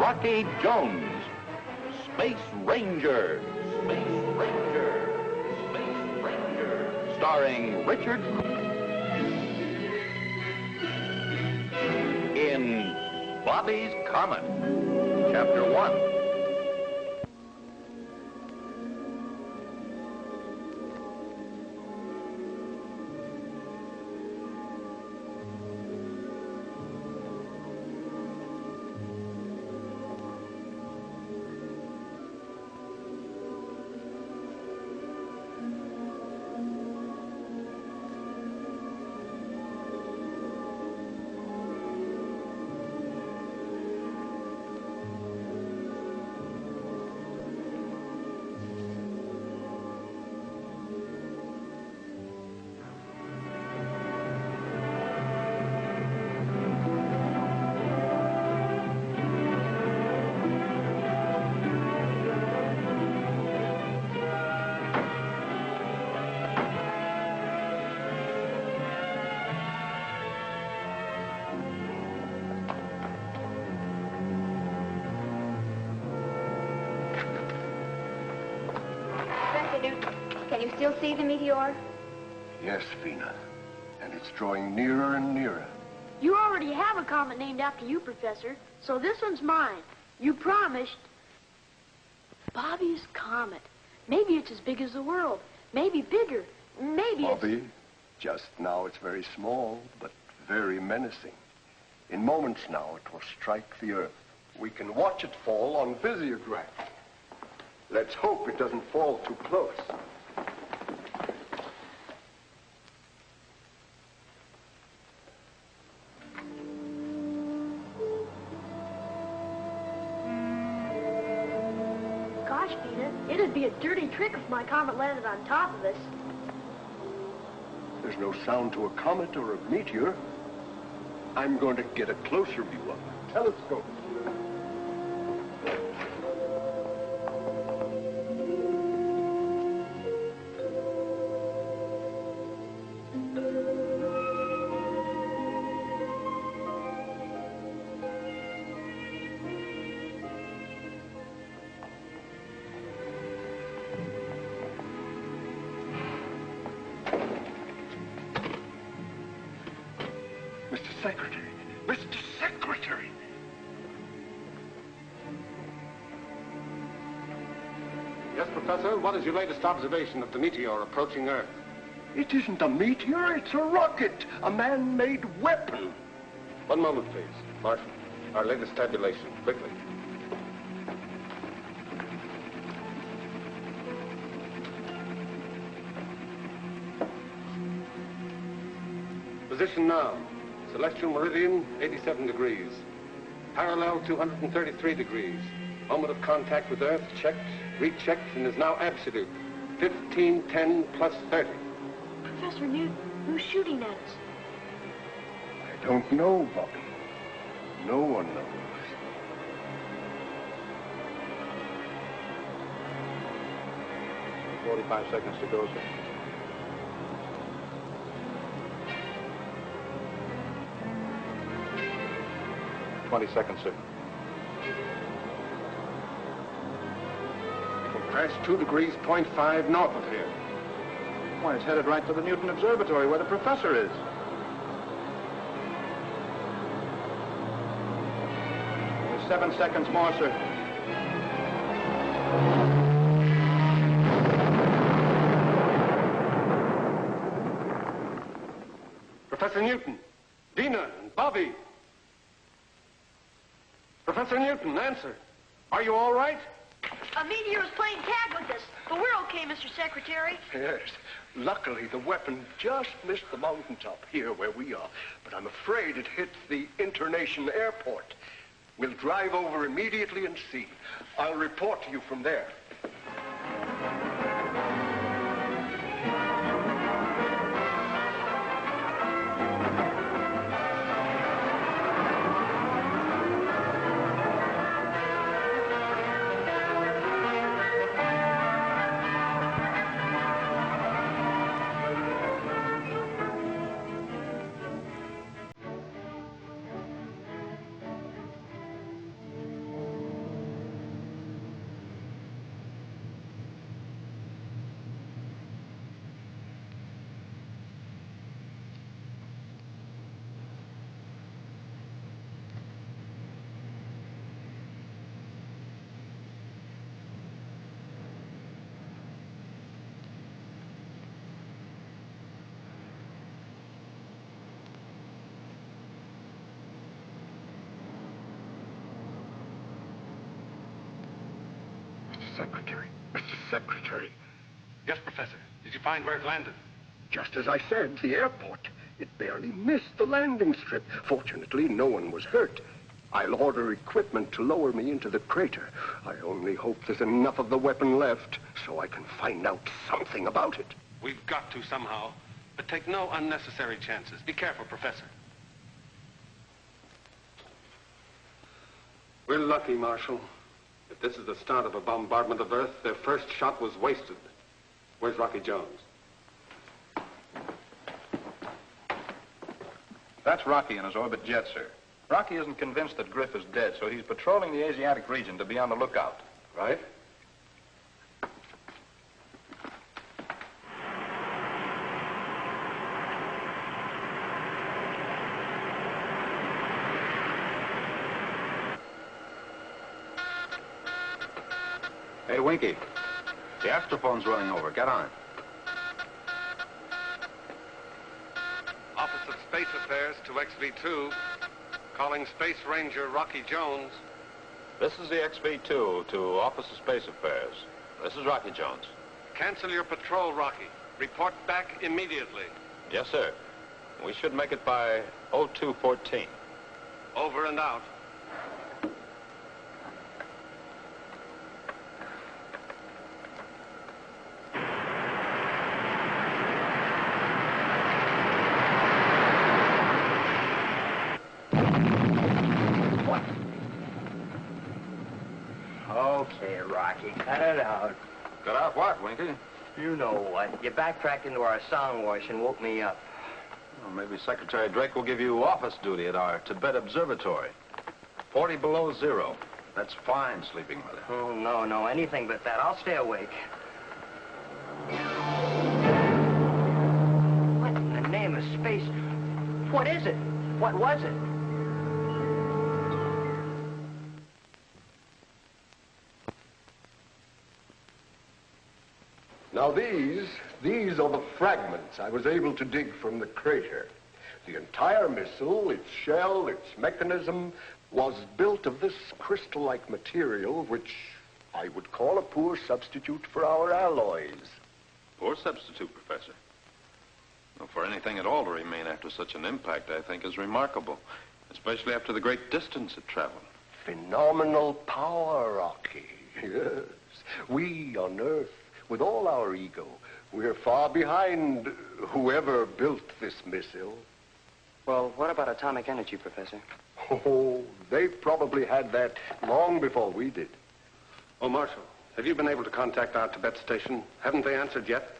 Rocky Jones, Space Ranger, Space Ranger, Space Ranger, starring Richard in Bobby's Comet, Chapter 1. Can you still see the meteor? Yes, Vina. And it's drawing nearer and nearer. You already have a comet named after you, Professor, so this one's mine. You promised. Bobby's Comet. Maybe it's as big as the world. Maybe bigger. Maybe Bobby, just now it's very small, but very menacing. In moments now, it will strike the Earth. We can watch it fall on visiograph. Let's hope it doesn't fall too close. Gosh, Vina, it'd be a dirty trick if my comet landed on top of us. There's no sound to a comet or a meteor. I'm going to get a closer view of the telescope. Mr. Secretary! Mr. Secretary! Yes, Professor, what is your latest observation of the meteor approaching Earth? It isn't a meteor, it's a rocket, a man-made weapon. One moment, please. Marshal, our latest tabulation, quickly. Position now. Celestial meridian, 87 degrees. Parallel, 233 degrees. Moment of contact with Earth, checked, rechecked, and is now absolute. 1510 plus 30. Professor Newton, who's shooting at us? I don't know, Bobby. No one knows. $45 seconds to go, sir. 20 seconds, sir. We'll crash 2 degrees, 0.5 north of here. Why, it's headed right for the Newton Observatory where the professor is. Only 7 seconds more, sir. Professor Newton, Dina, and Bobby. Professor Newton, answer. Are you all right? A meteor is playing tag with us, but we're okay, Mr. Secretary. Yes. Luckily, the weapon just missed the mountaintop here where we are. But I'm afraid it hit the internation airport. We'll drive over immediately and see. I'll report to you from there. Secretary. Mr. Secretary. Yes, Professor. Did you find where it landed? Just as I said, the airport. It barely missed the landing strip. Fortunately, no one was hurt. I'll order equipment to lower me into the crater. I only hope there's enough of the weapon left so I can find out something about it. We've got to somehow, but take no unnecessary chances. Be careful, Professor. We're lucky, Marshal. If this is the start of a bombardment of Earth, their first shot was wasted. Where's Rocky Jones? That's Rocky in his orbit jet, sir. Rocky isn't convinced that Griff is dead, so he's patrolling the Asiatic region to be on the lookout. Right? Hey, Winky. The astrophone's running over. Get on it. Office of Space Affairs to XV2. Calling Space Ranger Rocky Jones. This is the XV2 to Office of Space Affairs. This is Rocky Jones. Cancel your patrol, Rocky. Report back immediately. Yes, sir. We should make it by 0214. Over and out. Okay, Rocky, cut it out. Cut out what, Winky? You know what. You backtracked into our sound wash and woke me up. Well, maybe Secretary Drake will give you office duty at our Tibet Observatory. 40 below zero. That's fine sleeping weather. Oh, no, anything but that. I'll stay awake. What in the name of space? What is it? What was it? Now these are the fragments I was able to dig from the crater. The entire missile, its shell, its mechanism, was built of this crystal-like material, which I would call a poor substitute for our alloys. Poor substitute, Professor. Well, for anything at all to remain after such an impact, I think, is remarkable, especially after the great distance it traveled. Phenomenal power, Rocky. Yes. We on Earth, with all our ego, we're far behind whoever built this missile. Well, what about atomic energy, Professor? Oh, they probably had that long before we did. Oh, Marshal, have you been able to contact our Tibet station? Haven't they answered yet?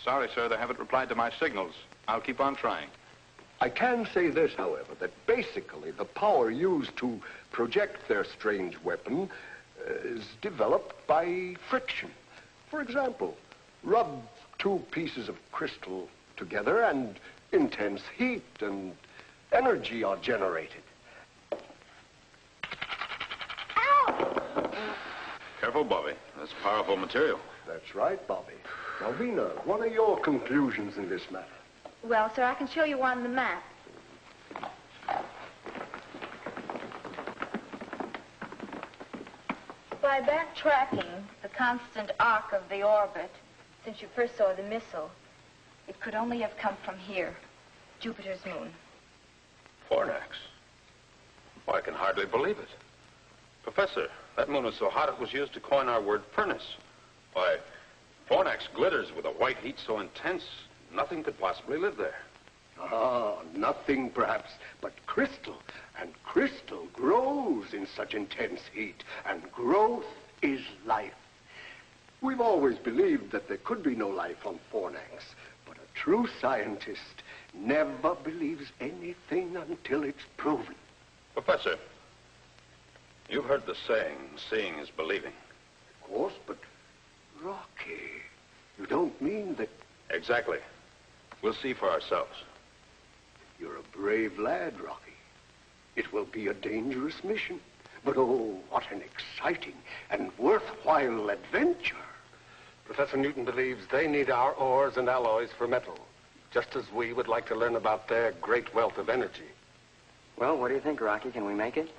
Sorry, sir, they haven't replied to my signals. I'll keep on trying. I can say this, however, that basically the power used to project their strange weapon is developed by friction. For example, rub two pieces of crystal together and intense heat and energy are generated. Careful, Bobby. That's powerful material. That's right, Bobby. Now, Vina, what are your conclusions in this matter? Well, sir, I can show you on the map. By backtracking the constant arc of the orbit, since you first saw the missile, it could only have come from here, Jupiter's moon. Fornax. Well, I can hardly believe it. Professor, that moon was so hot it was used to coin our word furnace. Why, Fornax glitters with a white heat so intense, nothing could possibly live there. Ah, nothing perhaps, but crystal. And crystal grows in such intense heat, and growth is life. We've always believed that there could be no life on Fornax, but a true scientist never believes anything until it's proven. Professor, you've heard the saying, seeing is believing. Of course, but Rocky, you don't mean that... Exactly. We'll see for ourselves. You're a brave lad, Rocky. It will be a dangerous mission, but oh, what an exciting and worthwhile adventure. Professor Newton believes they need our ores and alloys for metal, just as we would like to learn about their great wealth of energy. Well, what do you think, Rocky? Can we make it?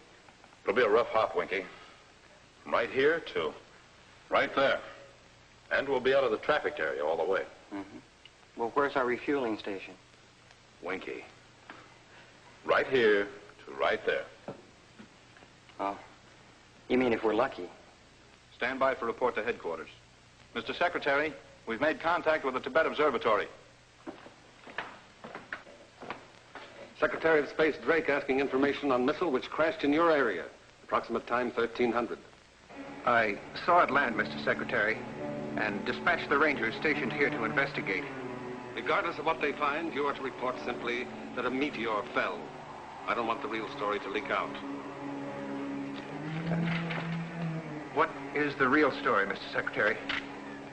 It'll be a rough hop, Winky. From right here to Right there. And we'll be out of the traffic area all the way. Mm-hmm. Well, where's our refueling station? Winky. Right here to right there. Oh. You mean if we're lucky? Stand by for report to headquarters. Mr. Secretary, we've made contact with the Tibet Observatory. Secretary of Space Drake asking information on missile which crashed in your area. Approximate time 1300. I saw it land, Mr. Secretary, and dispatched the Rangers stationed here to investigate. Regardless of what they find, you are to report simply that a meteor fell. I don't want the real story to leak out. What is the real story, Mr. Secretary?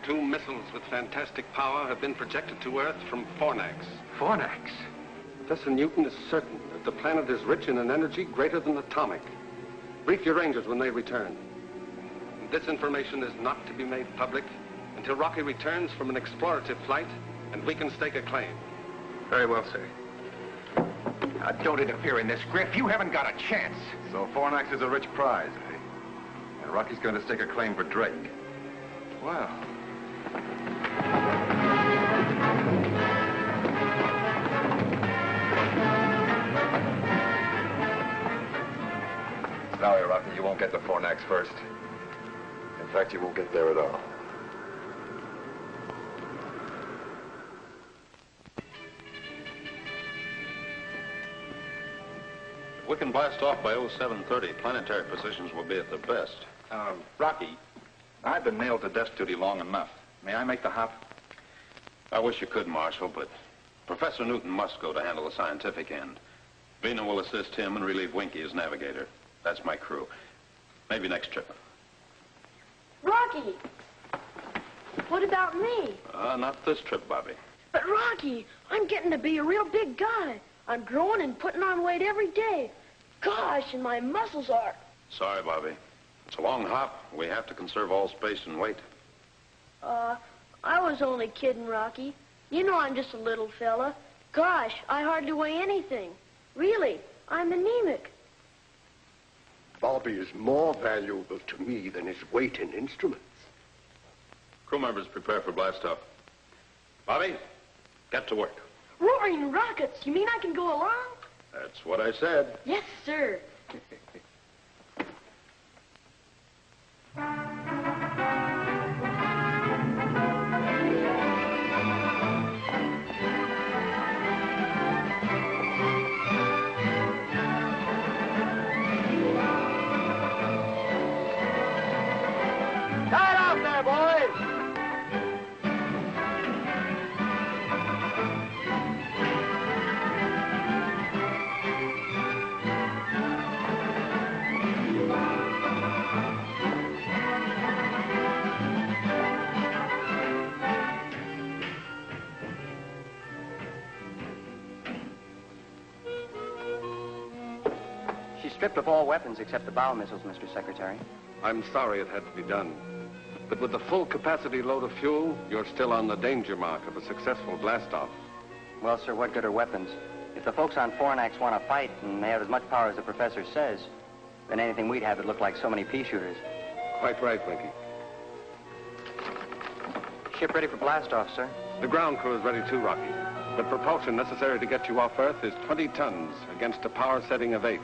2 missiles with fantastic power have been projected to Earth from Fornax. Fornax? Professor Newton is certain that the planet is rich in an energy greater than atomic. Brief your Rangers when they return. This information is not to be made public until Rocky returns from an explorative flight and we can stake a claim. Very well, sir. Now, don't interfere in this, Griff. You haven't got a chance. So Fornax is a rich prize, eh? And Rocky's going to stake a claim for Drake. Well. Sorry, Rocky, you won't get to Fornax first. In fact, you won't get there at all. If we can blast off by 0730, planetary positions will be at their best. Rocky, I've been nailed to desk duty long enough. May I make the hop? I wish you could, Marshal, but Professor Newton must go to handle the scientific end. Vina will assist him and relieve Winky as navigator. That's my crew. Maybe next trip. Rocky! What about me? Not this trip, Bobby. But Rocky, I'm getting to be a real big guy. I'm growing and putting on weight every day. Gosh, and my muscles are... Sorry, Bobby. It's a long hop. We have to conserve all space and weight. I was only kidding, Rocky. You know I'm just a little fella. Gosh, I hardly weigh anything. Really, I'm anemic. Bobby is more valuable to me than his weight in instruments. Crew members prepare for blastoff. Bobby, get to work. Roaring rockets, you mean I can go along? That's what I said. Yes, sir. Start off there, boys! She's stripped of all weapons except the bow missiles, Mr. Secretary. I'm sorry it had to be done. But with the full capacity load of fuel, you're still on the danger mark of a successful blastoff. Well, sir, what good are weapons? If the folks on Fornax want to fight and they have as much power as the professor says, then anything we'd have would look like so many pea shooters. Quite right, Winky. Ship ready for blastoff, sir. The ground crew is ready too, Rocky. The propulsion necessary to get you off Earth is 20 tons against a power setting of 8.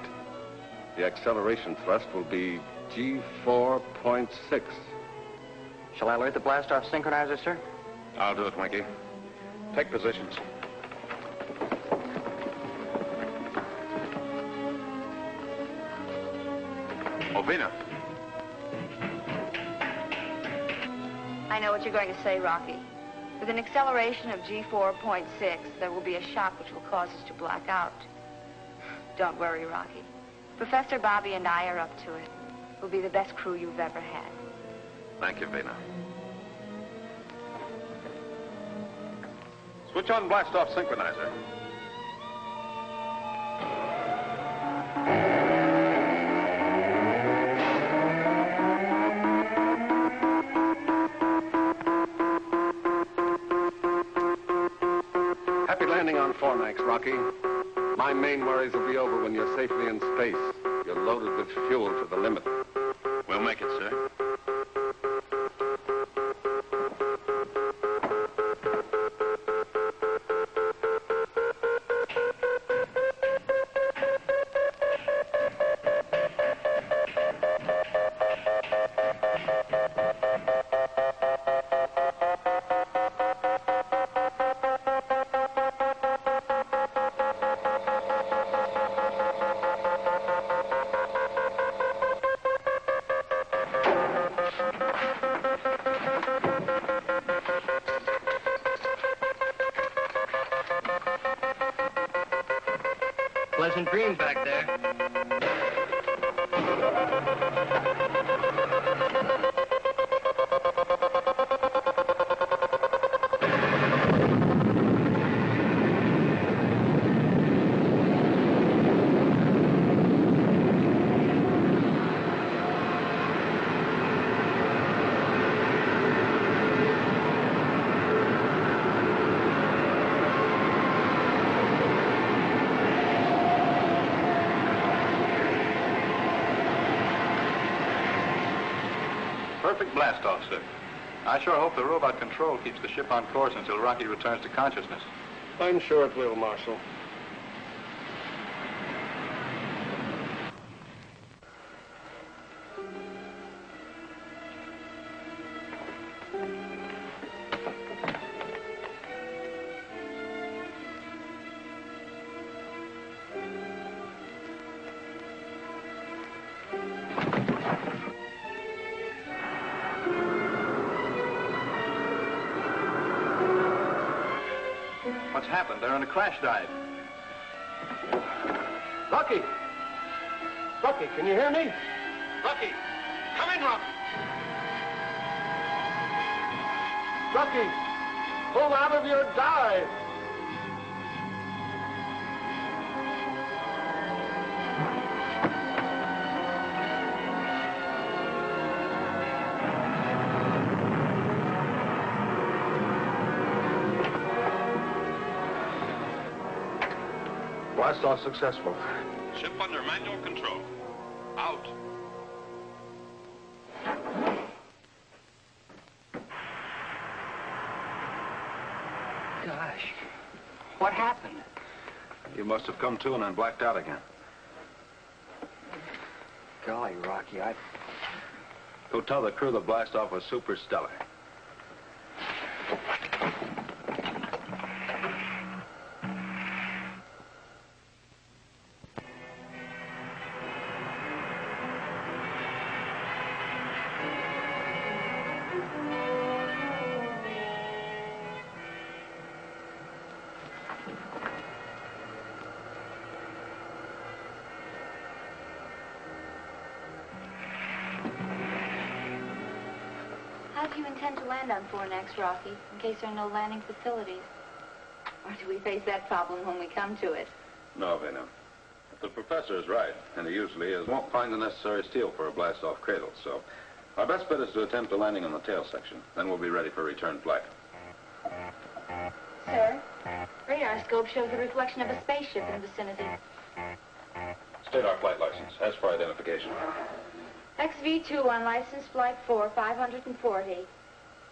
The acceleration thrust will be G4.6. Shall I alert the blastoff synchronizer, sir? I'll do it, Winky. Take positions. Ovina. I know what you're going to say, Rocky. With an acceleration of G4.6, there will be a shock which will cause us to black out. Don't worry, Rocky. Professor Bobby and I are up to it. We'll be the best crew you've ever had. Thank you, Vina. Switch on blastoff synchronizer. Happy landing on Fornax, Rocky. My main worries will be over when you're safely in space. You're loaded with fuel to the limit. We'll make it, sir. Pleasant dreams back there. Perfect blast-off, sir. I sure hope the robot control keeps the ship on course until Rocky returns to consciousness. I'm sure it will, Marshal. What's happened? They're in a crash dive. Rocky! Rocky, can you hear me? Rocky! Come in, Rocky! Rocky! Pull out of your dive! Blast off successful. Ship under manual control. Out. Gosh, what happened? You must have come to and then blacked out again. Golly, Rocky, Go tell the crew the blast off was super stellar. How do you intend to land on Fornax, Rocky, in case there are no landing facilities? Or do we face that problem when we come to it? No, Vena. If the professor is right, and he usually is, won't find the necessary steel for a blast-off cradle, so our best bet is to attempt a landing on the tail section. Then we'll be ready for return flight. Sir, radar scope shows the reflection of a spaceship in the vicinity. State our flight license. As for identification. XV2 on license flight 4, 540.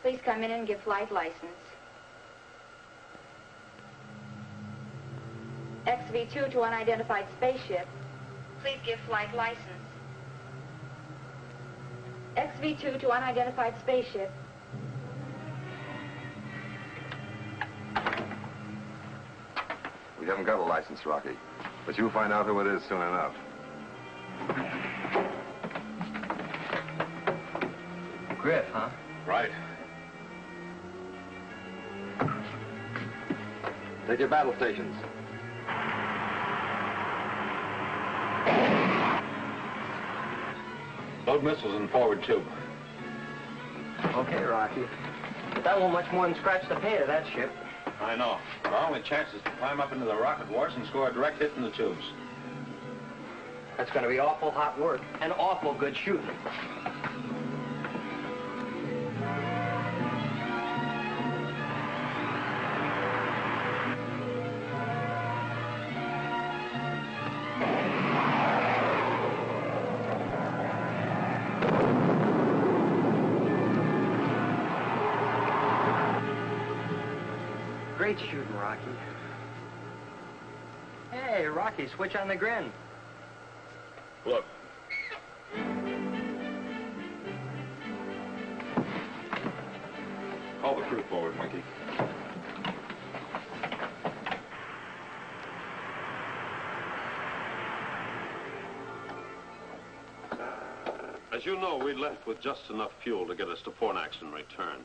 Please come in and give flight license. XV2 to unidentified spaceship. Please give flight license. XV2 to unidentified spaceship. We haven't got a license, Rocky, but you'll find out who it is soon enough. Griff, huh? Right. Take your battle stations. Load missiles in forward tube. Okay, Rocky. But that won't much more than scratch the paint of that ship. I know. Our only chance is to climb up into the rocket wars and score a direct hit in the tubes. That's going to be awful hot work and awful good shooting. Great shooting, Rocky. Hey, Rocky, switch on the grin. Look. Call the crew forward, Mikey. As you know, we left with just enough fuel to get us to Fornax and return.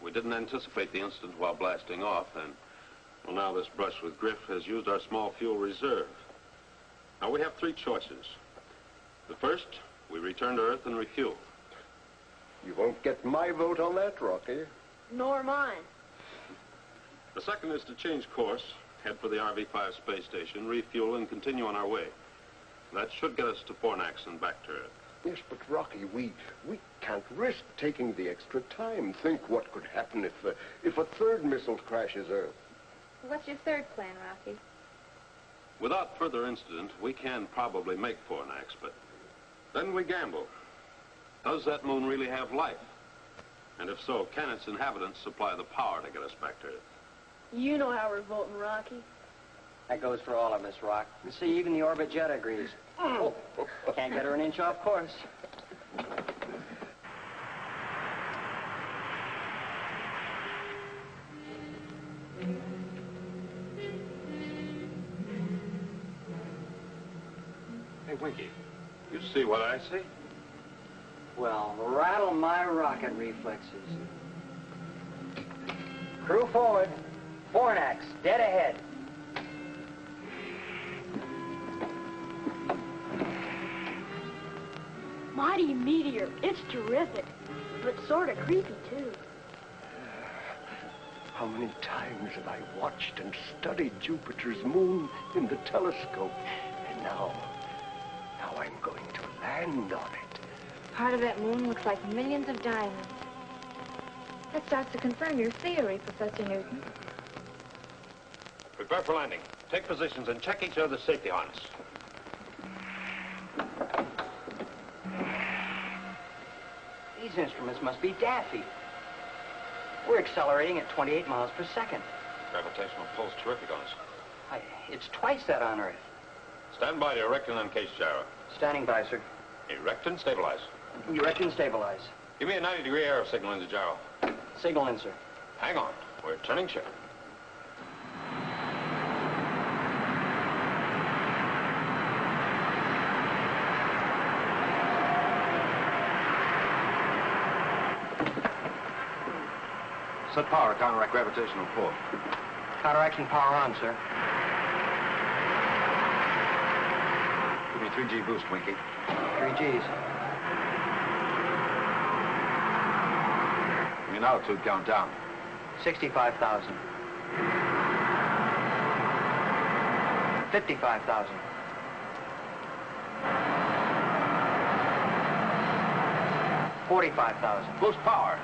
We didn't anticipate the incident while blasting off, and, well, now this brush with Griff has used our small fuel reserve. Now, we have three choices. The first, we return to Earth and refuel. You won't get my vote on that, Rocky. Nor mine. The second is to change course, head for the RV-5 space station, refuel, and continue on our way. That should get us to Fornax and back to Earth. Yes, but Rocky, we can't risk taking the extra time. Think what could happen if a third missile crashes Earth. What's your third plan, Rocky? Without further incident, we can probably make Fornax, but then we gamble. Does that moon really have life? And if so, can its inhabitants supply the power to get us back to Earth? You know how we're voting, Rocky. That goes for all of us, Rock. You see, even the orbit jet agrees. Can't get her an inch off course. Hey, Winky, you see what I see? Well, rattle my rocket reflexes. Crew forward. Fornax, dead ahead. Mighty meteor. It's terrific. But sort of creepy, too. How many times have I watched and studied Jupiter's moon in the telescope? And now I'm going to land on it. Part of that moon looks like millions of diamonds. That starts to confirm your theory, Professor Newton. Prepare for landing. Take positions and check each other's safety harness. These instruments must be daffy. We're accelerating at 28 miles per second. Gravitational pull's terrific on us. It's twice that on Earth. Stand by to erect and uncase gyro. Standing by, sir. Erect and stabilize. Erect and stabilize. Give me a 90-degree arrow signal in the gyro. Signal in, sir. Hang on. We're turning ship. Set power, counteract gravitational pull. Counteraction power on, sir. Give me 3G boost, Winky. 3 Gs. Give me an altitude count down. 65,000. 55,000. 45,000. Boost power.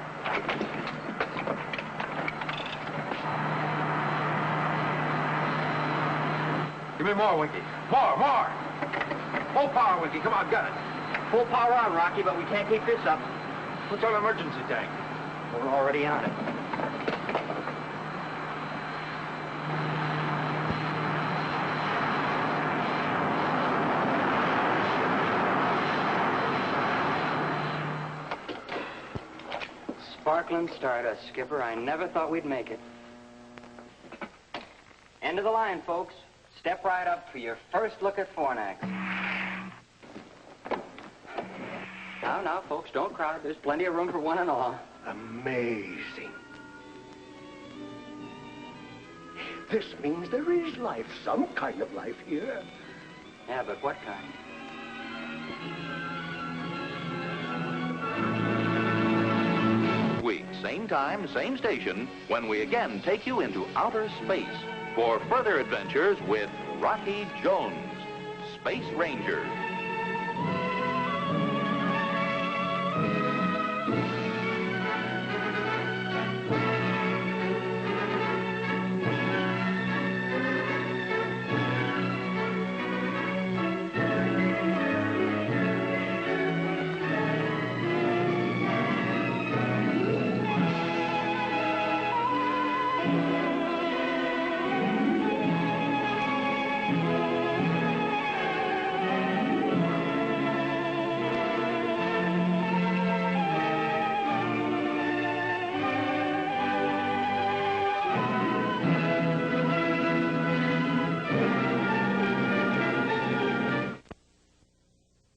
Give me more, Winky. More! Full power, Winky. Come on, got it. Full power on, Rocky, but we can't keep this up. What's our emergency tank? We're already on it. Sparkling stardust, Skipper. I never thought we'd make it. End of the line, folks. Step right up for your first look at Fornax. Now, folks, don't crowd. There's plenty of room for one and all. Amazing. This means there is life, some kind of life here. Yeah, but what kind? Week, same time, same station, when we again take you into outer space for further adventures with Rocky Jones, Space Ranger.